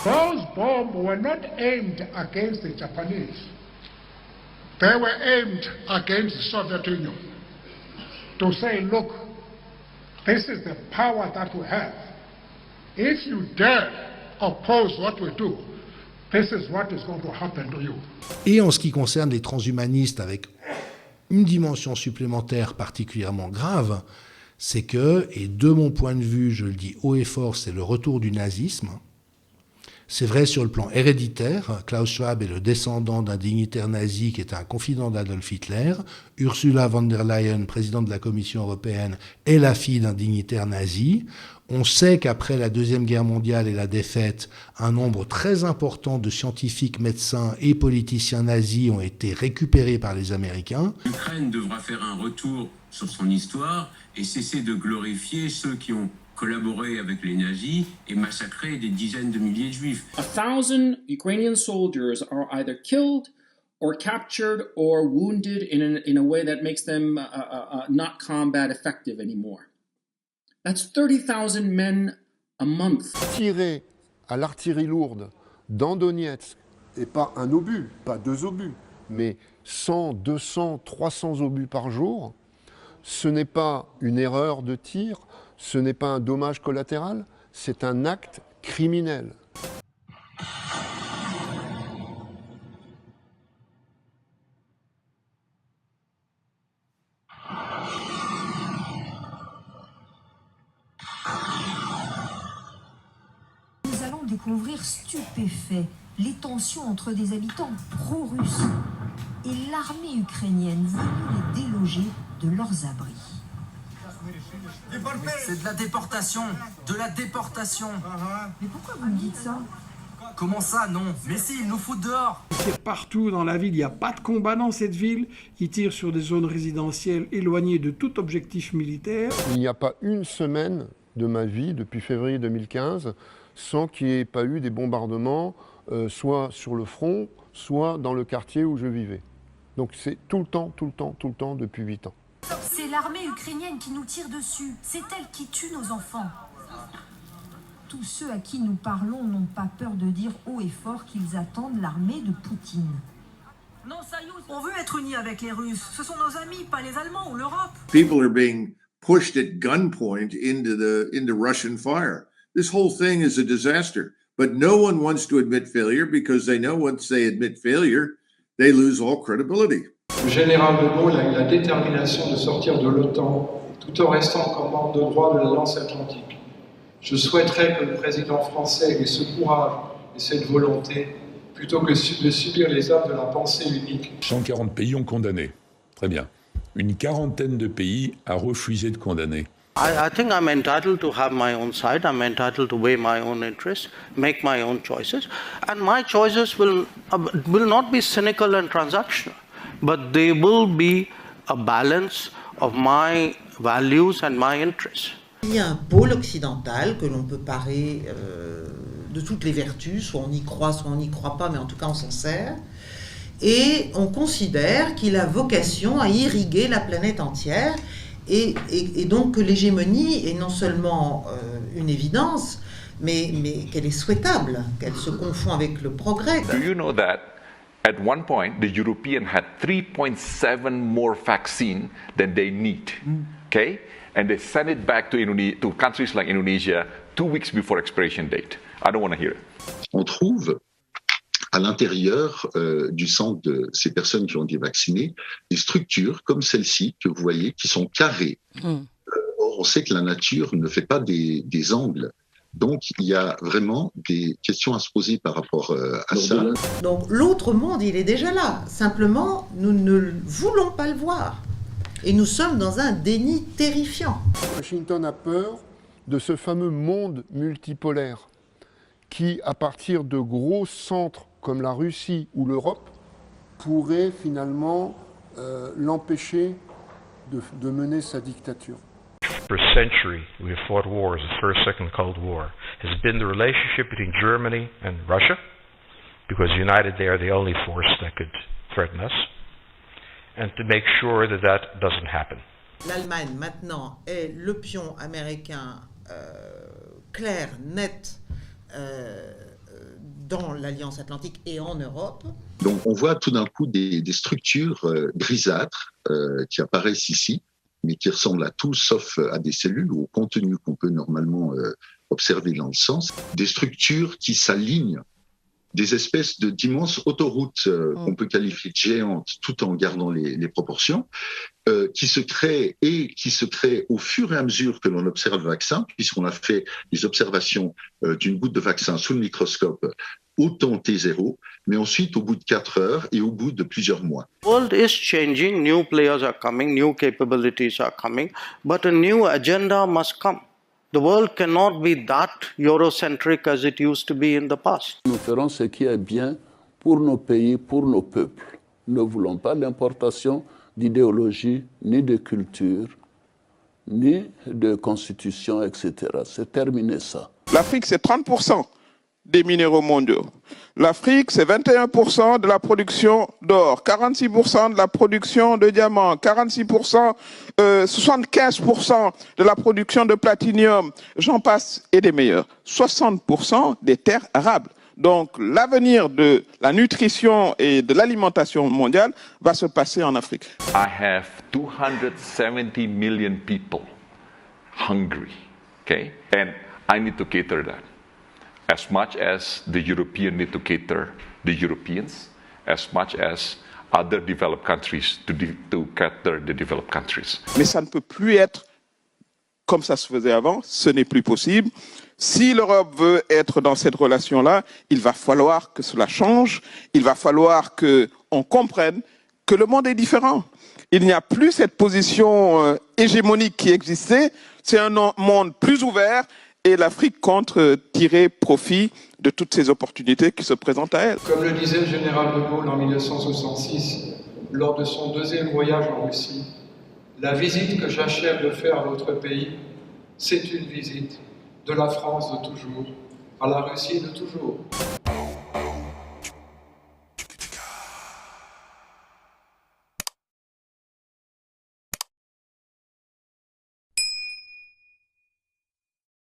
Those bombs were not aimed against the Japanese. They were aimed against the Soviet Union to say, look, this is the power that we have. If you dare oppose what we do, this is what is going to happen to you. Et en ce qui concerne les transhumanistes avec une dimension supplémentaire particulièrement grave, c'est que, et de mon point de vue, je le dis haut et fort, c'est le retour du nazisme. C'est vrai sur le plan héréditaire. Klaus Schwab est le descendant d'un dignitaire nazi qui était un confident d'Adolf Hitler. Ursula von der Leyen, présidente de la Commission européenne, est la fille d'un dignitaire nazi. On sait qu'après la Deuxième Guerre mondiale et la défaite, un nombre très important de scientifiques, médecins et politiciens nazis ont été récupérés par les Américains. L'Ukraine devra faire un retour sur son histoire et cesser de glorifier ceux qui ont collaboré avec les nazis et massacré des dizaines de milliers de juifs. 1,000 Ukrainian soldiers are either killed or captured or wounded in a way that makes them not combat effective anymore. That's 30,000 men a month. Tirer à l'artillerie lourde dans Donetsk, et pas un obus, pas 2 obus, mais 100, 200, 300 obus par jour, ce n'est pas une erreur de tir, ce n'est pas un dommage collatéral, c'est un acte criminel. Nous allons découvrir stupéfaits les tensions entre des habitants pro-russes et l'armée ukrainienne venue les déloger de leurs abris. C'est de la déportation, de la déportation. Mais pourquoi vous me dites ça? Comment ça, non? Mais si, ils nous foutent dehors. Ils tirent partout dans la ville, il n'y a pas de combat dans cette ville. Ils tirent sur des zones résidentielles éloignées de tout objectif militaire. Il n'y a pas une semaine de ma vie, depuis février 2015, sans qu'il n'y ait pas eu des bombardements, soit sur le front, soit dans le quartier où je vivais. Donc c'est tout le temps, depuis 8 ans. C'est l'armée ukrainienne qui nous tire dessus. C'est elle qui tue nos enfants. Tous ceux à qui nous parlons n'ont pas peur de dire haut et fort qu'ils attendent l'armée de Poutine. Non, on veut être unis avec les Russes. Ce sont nos amis, pas les Allemands ou l'Europe. People are being pushed at gunpoint into Russian fire. This whole thing is a disaster. But no one wants to admit failure because they know once they admit failure, they lose all credibility. Le général de Gaulle a eu la détermination de sortir de l'OTAN tout en restant comme membre de droit de l'Alliance Atlantique. Je souhaiterais que le président français ait ce courage et cette volonté plutôt que de subir les armes de la pensée unique. 140 pays ont condamné. Très bien. Une quarantaine de pays a refusé de condamner. I think I'm entitled to have my own side. I'm entitled to weigh my own interests, make my own choices. And my choices will not be cynical and transactional, but they will be a balance of my values and my interests. Il y a un pôle occidental que l'on peut parer de toutes les vertus, soit on y croit, soit on n'y croit pas, mais en tout cas on s'en sert. Et on considère qu'il a vocation à irriguer la planète entière. Et donc que l'hégémonie est non seulement une évidence, mais qu'elle est souhaitable, qu'elle se confond avec le progrès. Do you know that at one point the Europeans had 3.7 more vaccine than they need, okay? And they sent it back to countries like Indonesia 2 weeks before expiration date. I don't want to hear it. On trouve à l'intérieur du sang de ces personnes qui ont été vaccinées, des structures comme celle-ci que vous voyez, qui sont carrées. Or, on sait que la nature ne fait pas des angles. Donc, il y a vraiment des questions à se poser par rapport à ça. Donc, l'autre monde, il est déjà là. Simplement, nous ne voulons pas le voir. Et nous sommes dans un déni terrifiant. Washington a peur de ce fameux monde multipolaire qui, à partir de gros centres comme la Russie ou l'Europe, pourrait finalement l'empêcher de mener sa dictature. For a century, we have fought wars, the First, Second, Cold War, has been the relationship between Germany and Russia, because united they are the only force that could threaten us, and to make sure that that doesn't happen. L'Allemagne, maintenant, est le pion américain clair, net, dans l'Alliance Atlantique et en Europe. Donc on voit tout d'un coup des structures grisâtres qui apparaissent ici, mais qui ressemblent à tout sauf à des cellules ou au contenu qu'on peut normalement observer dans le sens. Des structures qui s'alignent, des espèces d'immenses autoroutes qu'on peut qualifier de géantes tout en gardant les proportions, qui se créent au fur et à mesure que l'on observe le vaccin, puisqu'on a fait des observations d'une goutte de vaccin sous le microscope au temps T0, mais ensuite au bout de 4 heures et au bout de plusieurs mois. The world is changing, new players are coming, new capabilities are coming, but a new agenda must come. The world cannot be that Eurocentric as it used to be in the past. Nous ferons ce qui est bien pour nos pays, pour nos peuples. Nous ne voulons pas l'importation d'idéologie, ni de culture, ni de constitution, etc. C'est terminé ça. L'Afrique, c'est 30% des minéraux mondiaux. L'Afrique, c'est 21% de la production d'or, 46% de la production de diamants, 75% de la production de platinium, j'en passe, et des meilleurs. 60% des terres arables. Donc l'avenir de la nutrition et de l'alimentation mondiale va se passer en Afrique. I have 270 million people hungry, okay? And I need to cater that. As much as the Europeans need to cater the Europeans, as much as other developed countries to cater the developed countries. Mais ça ne peut plus être comme ça se faisait avant, ce n'est plus possible. Si l'Europe veut être dans cette relation-là, il va falloir que cela change, il va falloir qu'on comprenne que le monde est différent. Il n'y a plus cette position hégémonique qui existait, c'est un monde plus ouvert, et l'Afrique compte tirer profit de toutes ces opportunités qui se présentent à elle. Comme le disait le général de Gaulle en 1966, lors de son 2e voyage en Russie, la visite que j'achève de faire à votre pays, c'est une visite de la France de toujours à la Russie de toujours.